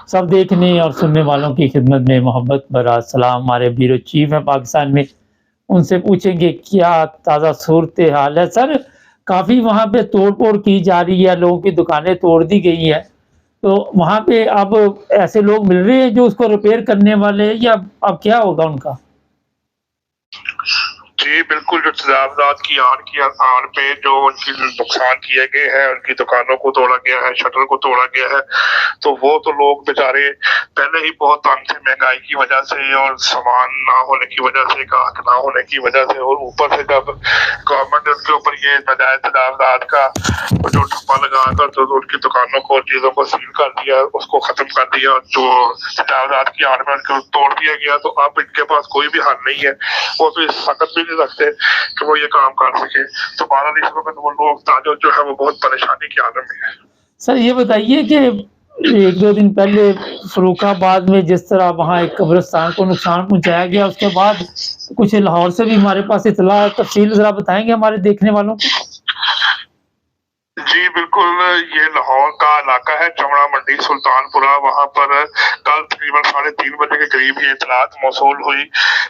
सब देखने और सुनने वालों की खिदमत में मोहब्बत भरा सलाम। हमारे ब्यूरो चीफ हैं पाकिस्तान में, उनसे पूछेंगे क्या ताज़ा सूरत हाल है। सर, काफ़ी वहाँ पे तोड़ फोड़ की जा रही है, लोगों की दुकानें तोड़ दी गई हैं, तो वहाँ पे अब ऐसे लोग मिल रहे हैं जो उसको रिपेयर करने वाले, या अब क्या होगा उनका? जी बिल्कुल, जो तजावजात की आड़ पे जो उनकी नुकसान किए गए हैं, उनकी दुकानों को तोड़ा गया है, शटर को तोड़ा गया है, तो वो तो लोग बेचारे पहले ही बहुत तंग थे महंगाई की वजह से और सामान ना होने की वजह से, गाहक ना होने की वजह से, और ऊपर से जब गवर्नमेंट ने उनके ऊपर ये नाजायज तजावजात का जो ठप्पा लगा कर तो उनकी दुकानों को और चीजों को सील कर दिया, उसको खत्म कर दिया, जो तजावजात की आड़ में उनको तोड़ दिया गया, तो अब इनके पास कोई भी हल नहीं है, वो तो इस सकत भी नहीं रखते कि वो ये काम कर सके। तो बहरहाल इस वक्त वो लोग ताजर जो है वो बहुत परेशानी के आलम में है। सर ये बताइए कि एक दो दिन पहले फरुखाबाद में जिस तरह वहाँ एक कब्रिस्तान को नुकसान पहुंचाया गया, उसके बाद कुछ लाहौर से भी हमारे पास इतला है, तफसील जरा बताएंगे हमारे देखने वालों को। जी बिल्कुल, ये लाहौर का इलाका है चमड़ा मंडी सुल्तानपुरा, वहाँ पर कल तकरीबन 3:30 बजे के करीब ये इतलात मौसूल हुई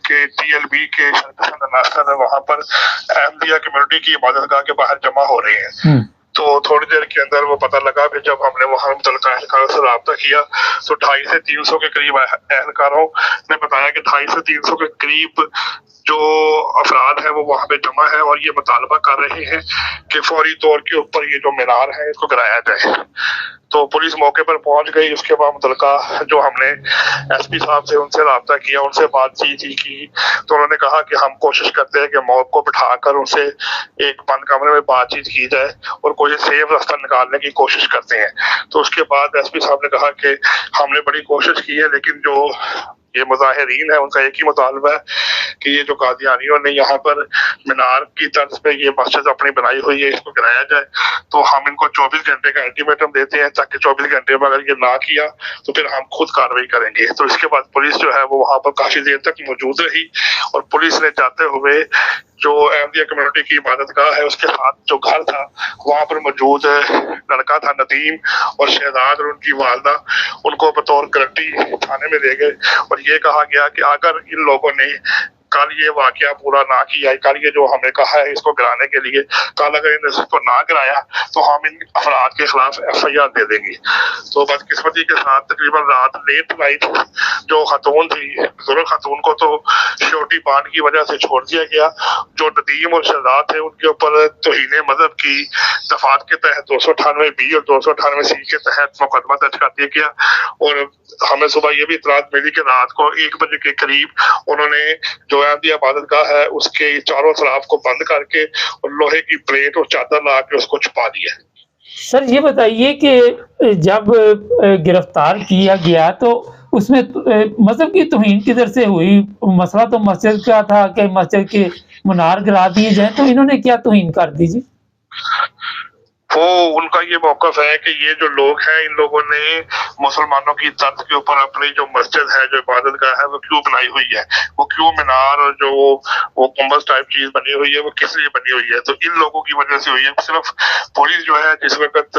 कि TLB के शरकत वहाँ पर अहमदिया कम्युनिटी की इबादतगाह के बाहर जमा हो रहे हैं। तो थोड़ी देर के अंदर वो पता लगा कि जब हमने वहाँ मुतल्लिका एहलकारों से रब्ता किया तो 250 से 300 के करीब एहलकारों ने बताया कि 250 से 300 के करीब जो अफराद है वो वहाँ पे जमा है और ये मुतालबा कर रहे हैं कि फौरी तौर के ऊपर ये जो मीनार है इसको गिराया जाए। तो पुलिस मौके पर पहुंच गई। उसके बाद मुतल्लिका जो हमने SP साहब से उनसे रब्ता किया, उनसे बातचीत की, तो उन्होंने कहा कि हम कोशिश करते हैं कि मौत को बिठाकर उनसे एक बंद कमरे में बातचीत की जाए और कोई सेफ रास्ता निकालने की कोशिश करते हैं। तो उसके बाद SP साहब ने कहा कि हमने बड़ी कोशिश की है, लेकिन जो ये मुजाहिरीन है उनका एक ही मुतालबा है कि ये जो कादियानियों ने यहाँ पर मीनार की तर्ज पे ये मस्जिद अपनी बनाई हुई है इसको गिराया जाए, तो हम इनको 24 घंटे का अल्टीमेटम देते हैं, ताकि 24 घंटे में अगर ये ना किया तो फिर हम खुद कार्रवाई करेंगे। तो इसके बाद पुलिस जो है वो वहाँ पर काफी देर तक मौजूद रही और पुलिस ने जाते हुए जो अहमदिया कम्युनिटी की इबादतगाह है उसके साथ जो घर था वहाँ पर मौजूद लड़का था नदीम और शहजाद और उनकी वालदा, उनको बतौर गारंटी थाने में ले गए और ये कहा गया कि अगर इन लोगों ने कल ये वाकया पूरा ना किया, कल ये जो हमें कहा है इसको गिराने के लिए, कल अगर इन्हें इसको ना गिराया तो हम इन अफराद के खिलाफ FIR दे देंगे। तो बदकिस्मती के साथ तकरीबन रात लेट नाइट जो खातून थी, बुजुर्ग खातून को तो सिक्योरिटी बांड की वजह से छोड़ दिया गया। जो नदीम और शहजाद थे उनके ऊपर तौहीन मजहब की दफात के तहत 298B और 298C के तहत मुकदमा दर्ज कर दिया गया। और हमें सुबह ये भी इतलात मिली कि रात को 1 बजे के करीब उन्होंने जो अहमदिया इबादतगाह है उसके चारों तरफ को बंद करके और लोहे की प्लेट और चादर ला के उसको छुपा दिया। सर ये बताइए कि जब गिरफ्तार किया गया तो उसमें मजहब की तौहीन किधर से हुई? मसला तो मस्जिद का था कि मस्जिद के मीनार गिरा दिए जाए, तो इन्होंने क्या तौहीन कर दी जी? वो उनका ये मौकफ है कि ये जो लोग हैं इन लोगों ने मुसलमानों की तर्ज के ऊपर अपनी जो मस्जिद है जो इबादतगाह है वो क्यों बनाई हुई है, वो क्यों मीनार और जो वो गुंबद टाइप चीज बनी हुई है वो किस लिए बनी हुई है, तो इन लोगों की वजह से हुई है। सिर्फ पुलिस जो है जिस वक्त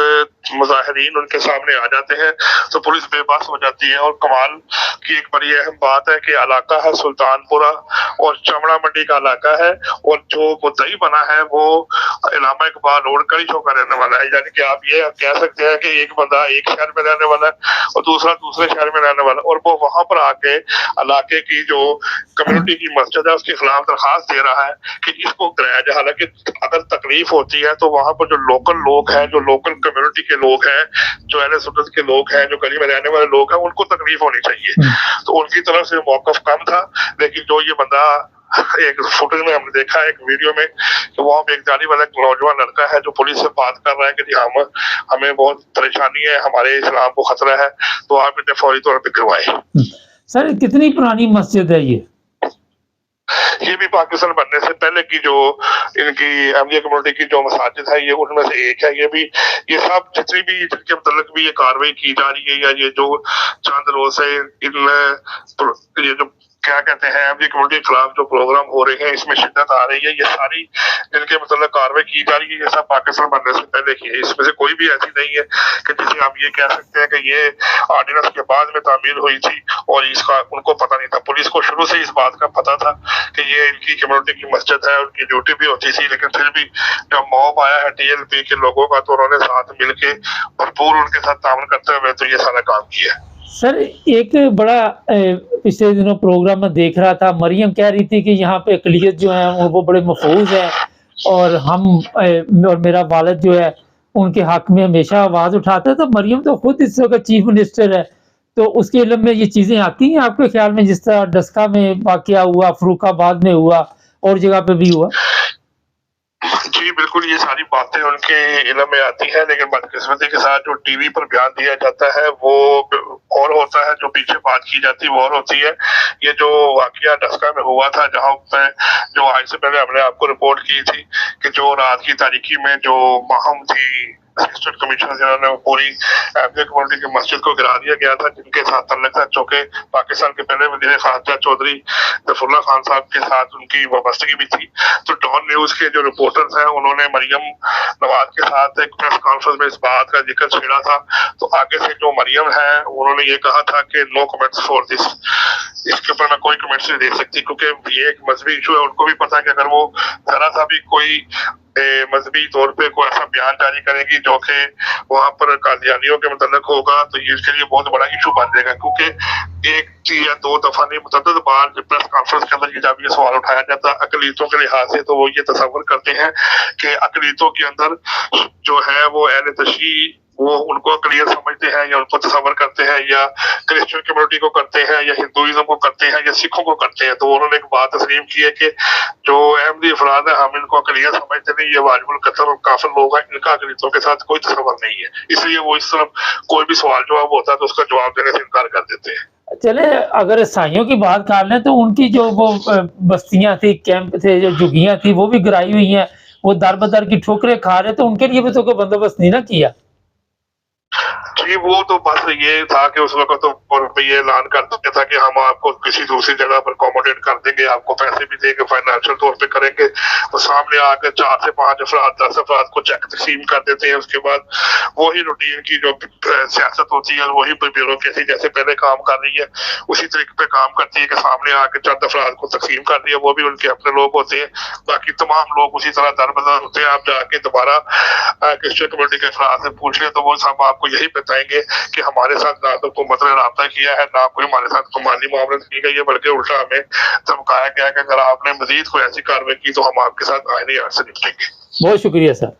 मुजाहिरीन उनके सामने आ जाते हैं तो पुलिस बेबस हो जाती है। और कमाल की एक बड़ी अहम बात है कि इलाका है सुल्तानपुरा और चमड़ा मंडी का इलाका है और जो मुद्दई बना है वो इलामा इकबाल रोड कड़ी चौक का रहने वाला है। यानी कि आप ये कह सकते हैं कि एक बंदा एक शहर में रहने वाला है और दूसरा दूसरे शहर में रहने वाला है और वो वहां पर आके इलाके की जो कम्युनिटी की मस्जिद है उसके खिलाफ दरखास्त दे रहा है कि इसको गिराया जाए। हालांकि अगर तकलीफ होती है तो वहां पर जो लोकल लोग हैं, जो लोकल कम्युनिटी के लोग हैं, जो अहले सुन्नत के लोग हैं, जो गली में रहने वाले लोग हैं, उनको तकलीफ होनी चाहिए। तो उनकी तरफ से मौकफ कम था, लेकिन जो ये बंदा एक फुटेज में हमने देखा है, एक वीडियो में, कि वहाँ पे एक जाली वाला नौजवान लड़का है जो पुलिस से बात कर रहा है कि जी हमें बहुत परेशानी है, हमारे इस्लाम को खतरा है, तो आप इन्हें फौरी तौर पे करवाएं। सर कितनी पुरानी मस्जिद है ये भी पाकिस्तान बनने से पहले की जो इनकी अहमदिया कम्युनिटी की जो मसाजिद है ये उनमें से एक है। ये सब जितनी भी जिनके मतलब भी ये कार्रवाई की जा रही है या ये जो चंद रोज से इन ये जो क्या कहते हैं अहमदी कम्युनिटी के खिलाफ जो प्रोग्राम हो रहे हैं इसमें शिद्दत आ रही है, ये सारी जिनके मतलब कार्रवाई की जा रही है ये सब पाकिस्तान बनने से पहले की है। इसमें से कोई भी ऐसी नहीं है कि जिसे आप ये कह सकते हैं कि ये ऑर्डिनेंस के बाद में तामीर हुई थी और इसका उनको पता नहीं था। पुलिस को शुरू से इस बात का पता था कि ये इनकी कम्युनिटी की मस्जिद है, उनकी ड्यूटी भी होती थी, लेकिन फिर भी जब मॉब आया है TLP के लोगों का तो उन्होंने साथ मिलके भरपूर उनके साथ ताउन करते हुए तो ये सारा काम किया। सर एक बड़ा पिछले दिनों प्रोग्राम में देख रहा था, मरियम कह रही थी कि यहाँ पे अक़लियत जो है वो बड़े महफूज है और हम और मेरा वालिद जो है उनके हक में हमेशा आवाज उठाता है। तो मरियम तो खुद इस वक्त चीफ मिनिस्टर है, तो उसके इल्म में ये चीजें आती हैं आपके ख्याल में, जिस तरह डस्का में वाकया हुआ, फर्रुखाबाद में हुआ और जगह पे भी हुआ? जी बिल्कुल, ये सारी बातें उनके इल्म में आती है, लेकिन बदकिस्मती के साथ जो टीवी पर बयान दिया जाता है वो और होता है, जो पीछे बात की जाती है वो और होती है। ये जो वाकया डस्का में हुआ था, जहां पे जो आज से पहले हमने आपको रिपोर्ट की थी कि जो रात की तारीकी में जो माहम थी असिस्टेंट कमिश्नर जिन्होंने पूरी अहमदिया कम्युनिटी की मस्जिद को गिरा दिया गया था, जिनके साथ तल्लक था, चूंकि पाकिस्तान के पहले वज़ीर ख़ारजा चौधरी ज़फ़रुल्लाह खान साहब के साथ उनकी वाबस्तगी भी थी। तो डॉन न्यूज के जो रिपोर्टर्स हैं उन्होंने मरियम नवाज के साथ एक प्रेस कॉन्फ्रेंस में इस बात का जिक्र छेड़ा था। तो आगे से जो मरियम है उन्होंने ये कहा था कि नो कमेंट्स फॉर दिस, इसके ऊपर मैं कोई कमेंट्स नहीं दे सकती, क्योंकि ये एक मजहबी इशू है। उनको भी पता है कि अगर वो जरा सा भी कोई मजहबी तौर पे कोई ऐसा बयान जारी करेंगी जो कि वहां पर कादियानियों के मतलब होगा तो ये इसके लिए बहुत बड़ा इशू बन जाएगा, क्योंकि एक या दो दफा नहीं मुतअद्दिद बार प्रेस कॉन्फ्रेंस के अंदर जब ये सवाल उठाया जाता है अकलीतों के लिहाज से, तो वो ये तस्वर करते हैं कि अकलीतों के अंदर जो है वो अहले तशय्युई वो उनको अकलियत समझते हैं या उनको तस्वर करते हैं, या क्रिश्चियन कम्युनिटी को करते हैं, या हिंदुइज्म को करते हैं, या सिखों को करते हैं। तो उन्होंने एक बात तस्लीम की है कि जो अहमदी अफराद है हम इनको अकलियत समझते नहीं, ये वाजिबुल कत्ल और काफिर लोग हैं, इनका अकलियतों के साथ कोई तस्वर नहीं है। इसलिए वो इस तरफ कोई भी सवाल जवाब होता है तो उसका जवाब देने से इनकार कर देते हैं। चले अगर ईसाइयों की बात कर लें तो उनकी जो वो बस्तियां थी, कैंप थे, जो झुग्गियां थी वो भी गिराई हुई हैं, वो दर बदर की ठोकरें खा रहे, तो उनके लिए भी तो कोई बंदोबस्त नहीं ना किया। जी वो तो बस ये था कि उस वक्त तो ये ऐलान कर दिया था कि हम आपको किसी दूसरी जगह पर अकोमोडेट कर देंगे, आपको पैसे भी देंगे, फाइनेंशियल तौर पे करेंगे। तो सामने आकर 4 से 5 अफराद 10 अफराद को चेक तकसीम कर देते हैं। उसके बाद वही रूटीन की जो सियासत होती है, वही ब्यूरोक्रेसी जैसे पहले काम कर रही है उसी तरीके पे काम करती है कि सामने आकर चंद अफराद को तकसीम कर दिया, वो भी उनके अपने लोग होते हैं, बाकी तमाम लोग उसी तरह दर बदर होते हैं। आप जाके दोबारा क्रिश्चियन कम्युनिटी के अफराद से पूछ लें तो वो सब आपको यही बताएंगे कि हमारे साथ ना तो हुकूमत ने राब्ता किया है, ना कोई हमारे साथ कोई माली मुआवरत की गई है, बल्कि उल्टा हमें धमकाया गया है कि अगर आपने मजीद कोई ऐसी कार्रवाई की तो हम आपके साथ आईनी हद से निपटेंगे। बहुत शुक्रिया सर।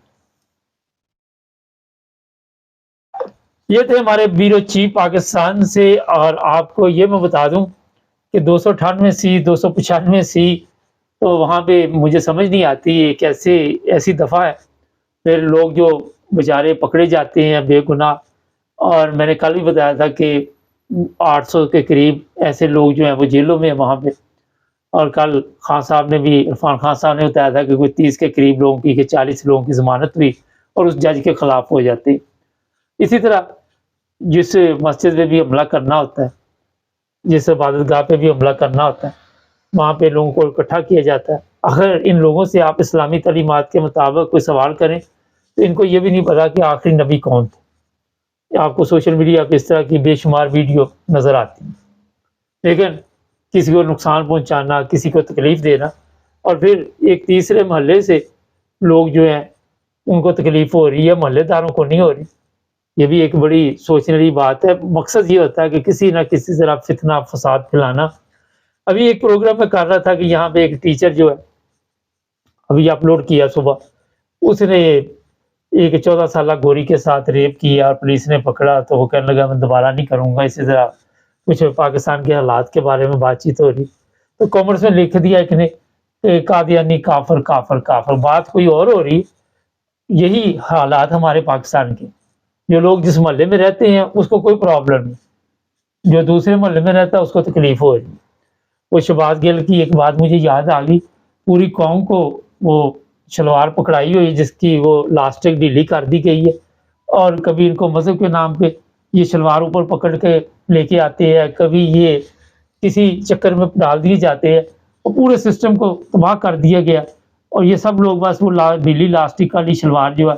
ये थे हमारे ब्यूरो चीफ पाकिस्तान से। और आपको ये मैं बता दूं कि 298C 295C तो वहाँ पे मुझे समझ नहीं आती है कैसे ऐसी दफ़ा है, फिर लोग जो बेचारे पकड़े जाते हैं बेगुनाह। और मैंने कल भी बताया था कि 800 के करीब ऐसे लोग जो हैं वो जेलों में हैं वहाँ पे। और कल खान साहब ने भी, इरफान खान साहब ने बताया था कि कोई 30 के करीब लोगों की, कि 40 लोगों की ज़मानत हुई और उस जज के ख़िलाफ़ हो जाती। इसी तरह जिस मस्जिद में भी हमला करना होता है, जिस इबादतगाह पे भी हमला करना होता है, वहाँ पे लोगों को इकट्ठा किया जाता है। अगर इन लोगों से आप इस्लामी तालीमात के मुताबिक कोई सवाल करें तो इनको ये भी नहीं पता कि आखिरी नबी कौन थे। आपको सोशल मीडिया पे इस तरह की बेशुमार वीडियो नज़र आती हैं, लेकिन किसी को नुकसान पहुंचाना, किसी को तकलीफ़ देना, और फिर एक तीसरे महल्ले से लोग जो हैं उनको तकलीफ़ हो रही है, महल्लेदारों को नहीं हो रही। ये भी एक बड़ी सोचने वाली बात है। मकसद ये होता है कि किसी ना किसी तरह फितना फसाद फैलाना। अभी एक प्रोग्राम में कर रहा था कि यहाँ पे एक टीचर जो है, अभी अपलोड किया सुबह, उसने एक 14 साल गोरी के साथ रेप किया और पुलिस ने पकड़ा, तो वो कहने लगा मैं दोबारा नहीं करूँगा। इसी तरह कुछ पाकिस्तान के हालात के बारे में बातचीत हो रही, तो कॉमेंट्स में लिख दिया एक ने कादियानी काफिर काफिर काफिर। बात कोई और हो रही। यही हालात हमारे पाकिस्तान के। जो लोग जिस मोहल्ले में रहते हैं उसको कोई प्रॉब्लम नहीं, जो दूसरे मोहल्ले में रहता है उसको तकलीफ हो रही। वो शहबाज गिल की एक बात मुझे याद आ गई, पूरी कौम को वो शलवार पकड़ाई हुई जिसकी वो लास्टिक ढीली कर दी गई है, और कभी इनको मज़हब के नाम पे ये शलवार ऊपर पकड़ के लेके आते हैं, कभी ये کسی چکر میں ڈال دیے جاتے ہیں اور پورے سسٹم کو تباہ کر دیا گیا، اور یہ سب لوگ بس وہ ڈھیلی لاسٹک والی شلوار جو ہے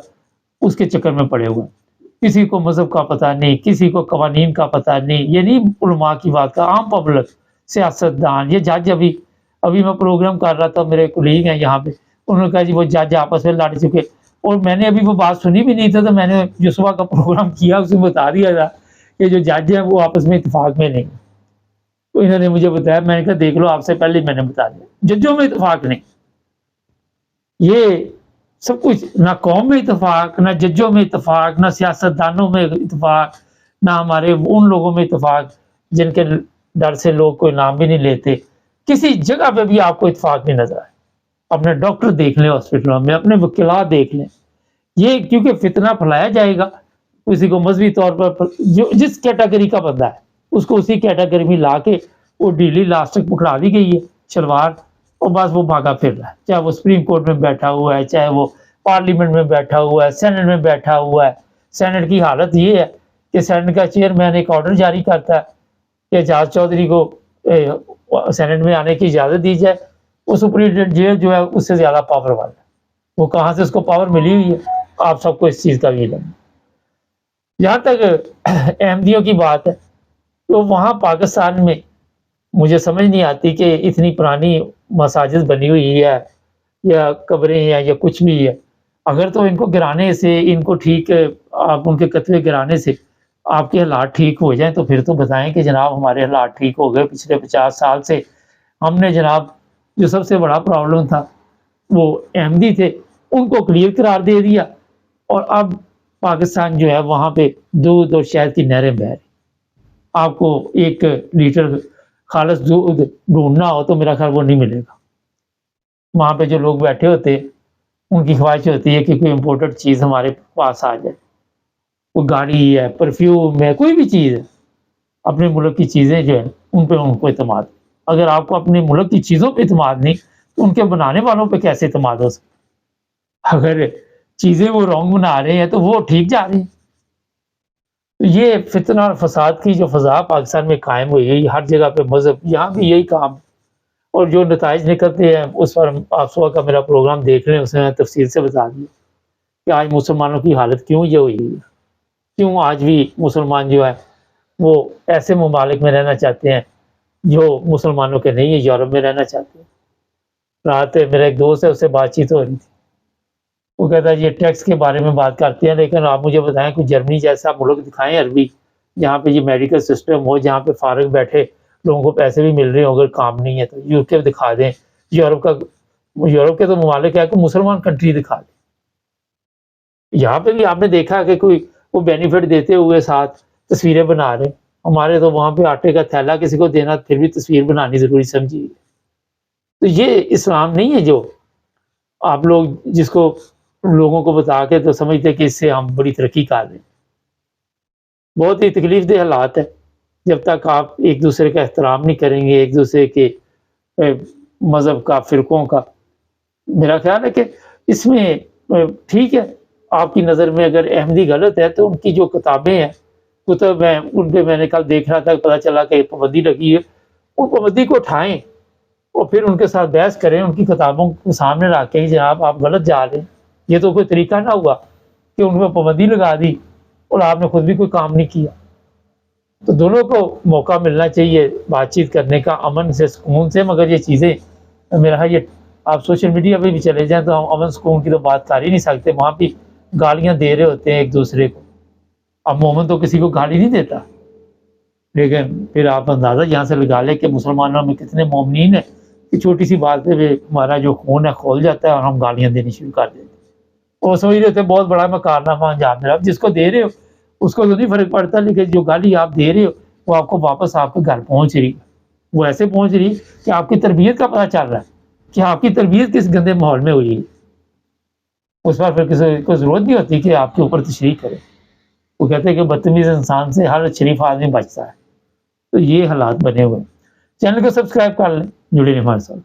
اس کے چکر میں پڑے ہوئے ہیں۔ کسی کو مذہب کا پتہ نہیں، کسی کو قوانین کا پتہ نہیں، یہ نہیں علماء کی بات کا، عام پبلک، سیاستدان، یہ جج ابھی میں پروگرام کر رہا تھا، میرے کولیگ ہیں یہاں پہ، انہوں نے کہا جی وہ جج آپس میں لڑ چکے، اور میں نے ابھی وہ بات سنی بھی نہیں تھا، تو میں نے جو صبح کا پروگرام کیا اس میں بتا دیا تھا کہ جو جج ہیں وہ آپس میں اتفاق میں نہیں۔ تو انہوں نے مجھے بتایا، میں نے کہا دیکھ لو، آپ سے پہلے میں نے بتا دیا، ججوں میں اتفاق نہیں، یہ سب کچھ نہ قوم میں اتفاق، نہ ججوں میں اتفاق، نہ سیاستدانوں میں اتفاق، نہ ہمارے ان لوگوں میں اتفاق جن کے ڈر سے لوگ کوئی نام بھی نہیں لیتے، کسی جگہ پہ بھی آپ کو اتفاق نہیں نظر آئے۔ اپنے ڈاکٹر دیکھ لیں ہاسپٹلوں میں، اپنے وکلاء دیکھ لیں، یہ کیونکہ فتنہ پھیلایا جائے گا، کسی کو مذہبی طور پر جو جس کیٹیگری کا بندہ ہے اس کو اسی کیٹیگری میں لا کے وہ ڈھیلی لاسٹک پکڑا دی گئی ہے شلوار، اور بس وہ بھاگا پھر رہا ہے، چاہے وہ سپریم کورٹ میں بیٹھا ہوا ہے، چاہے وہ پارلیمنٹ میں بیٹھا ہوا ہے، سینٹ میں بیٹھا ہوا ہے۔ سینٹ کی حالت یہ ہے کہ سینٹ کا چیئرمین ایک آرڈر جاری کرتا ہے کہ اعجاز چودھری کو سینٹ میں آنے کی اجازت دی جائے، وہ سپرنٹینڈنٹ جیل جو ہے اس سے زیادہ پاور والا ہے، وہ کہاں سے اس کو پاور ملی ہوئی ہے، آپ سب کو اس چیز کا بھی علم ہے۔ جہاں تک احمدیوں کی بات ہے تو وہاں پاکستان میں مجھے سمجھ نہیں آتی کہ اتنی پرانی مساجد بنی ہوئی ہے یا قبریں ہیں یا کچھ بھی ہے، اگر تو ان کو گرانے سے، ان کو ٹھیک آپ ان کے قطبے گرانے سے آپ کے حالات ٹھیک ہو جائیں تو پھر تو بتائیں کہ جناب ہمارے حالات ٹھیک ہو گئے، پچھلے 50 سال سے ہم نے جناب جو سب سے بڑا پرابلم تھا وہ احمدی تھے ان کو کلیئر قرار دے دیا، اور اب پاکستان جو ہے وہاں پہ دودھ اور شہد کی نہریں بہہ رہی۔ آپ کو 1 لیٹر خالص دودھ ڈھونڈنا ہو تو میرا خیال وہ نہیں ملے گا، وہاں پہ جو لوگ بیٹھے ہوتے ان کی خواہش ہوتی ہے کہ کوئی امپورٹڈ چیز ہمارے پاس آ جائے، وہ گاڑی ہے، پرفیوم ہے، کوئی بھی چیز ہے، اپنے ملک کی چیزیں جو ہیں ان پہ ان کو اعتماد۔ اگر آپ کو اپنے ملک کی چیزوں پہ اعتماد نہیں تو ان کے بنانے والوں پہ کیسے اعتماد ہو سکتا؟ اگر چیزیں وہ رانگ بنا رہے ہیں تو وہ ٹھیک جا رہے ہیں۔ یہ فتنہ اور فساد کی جو فضا پاکستان میں قائم ہوئی ہے، ہر جگہ پہ مذہب، یہاں بھی یہی کام، اور جو نتائج نکلتے ہیں اس پر آپ صبح کا میرا پروگرام دیکھ لیں، اس میں تفصیل سے بتا دیا کہ آج مسلمانوں کی حالت کیوں یہ ہوئی ہے، کیوں آج بھی مسلمان جو ہے وہ ایسے ممالک میں رہنا چاہتے ہیں جو مسلمانوں کے نہیں ہیں، یورپ میں رہنا چاہتے ہیں۔ رات میرا ایک دوست ہے، اس سے بات چیت ہو رہی تھی، وہ کہتا ہے یہ ٹیکس کے بارے میں بات کرتے ہیں، لیکن آپ مجھے بتائیں کوئی جرمنی جیسا ملک دکھائیں عربی، جہاں پہ یہ میڈیکل سسٹم ہو، جہاں پہ فارغ بیٹھے لوگوں کو پیسے بھی مل رہے ہوں، اگر کام نہیں ہے تو UK دکھا دیں، یورپ کے تو ممالک ہے کہ مسلمان کنٹری دکھا دیں۔ یہاں پہ بھی آپ نے دیکھا کہ کوئی وہ بینیفٹ دیتے ہوئے ساتھ تصویریں بنا رہے ہیں، ہمارے تو وہاں پہ آٹے کا تھیلا کسی کو دینا پھر بھی تصویر بنانی ضروری سمجھی۔ تو یہ اسلام نہیں ہے جو آپ لوگ جس کو لوگوں کو بتا کے تو سمجھتے کہ اس سے ہم بڑی ترقی کر رہے ہیں۔ بہت ہی تکلیف دہ حالات ہے جب تک آپ ایک دوسرے کا احترام نہیں کریں گے، ایک دوسرے کے مذہب کا، فرقوں کا۔ میرا خیال ہے کہ اس میں ٹھیک ہے، آپ کی نظر میں اگر احمدی غلط ہے تو ان کی جو کتابیں ہیں، کتب ہیں، ان پہ میں نے کل دیکھ رہا تھا، پتہ چلا کہ پابندی لگی ہے، ان پابندی کو اٹھائیں اور پھر ان کے ساتھ بحث کریں، ان کی کتابوں کو سامنے رکھیں کہ جناب آپ غلط جا رہے ہیں۔ یہ تو کوئی طریقہ نہ ہوا کہ ان پہ پابندی لگا دی اور آپ نے خود بھی کوئی کام نہیں کیا۔ تو دونوں کو موقع ملنا چاہیے بات چیت کرنے کا، امن سے، سکون سے، مگر یہ چیزیں میرا یہ آپ سوشل میڈیا پہ بھی چلے جائیں تو ہم امن سکون کی تو بات کر ہی نہیں سکتے، وہاں بھی گالیاں دے رہے ہوتے ہیں ایک دوسرے کو۔ اب مومن تو کسی کو گالی نہیں دیتا، لیکن پھر آپ اندازہ یہاں سے لگا لیں کہ مسلمانوں میں کتنے مومنین ہیں کہ چھوٹی سی بات پہ بھی ہمارا جو خون ہے کھول جاتا ہے اور ہم گالیاں دینی شروع کر دیتے ہیں۔ وہ سمجھ رہے ہوتے ہیں بہت بڑا میں کارنامہ انجام دے رہا ہوں، جس کو دے رہے ہو اس کو تو نہیں فرق پڑتا، لیکن جو گالی آپ دے رہے ہو وہ آپ کو واپس آپ کے گھر پہنچ رہی ہے، وہ ایسے پہنچ رہی کہ آپ کی تربیت کا پتہ چل رہا ہے کہ آپ کی تربیت کس گندے ماحول میں ہوئی ہے۔ اس پر پھر کسی کو ضرورت نہیں ہوتی کہ آپ کے اوپر تشریح کرے۔ وہ کہتے ہیں کہ بدتمیز انسان سے ہر شریف آدمی بچتا ہے۔ تو یہ حالات بنے ہوئے ہیں۔ چینل کو سبسکرائب کر لیں، جڑے رہیں ہمارے ساتھ۔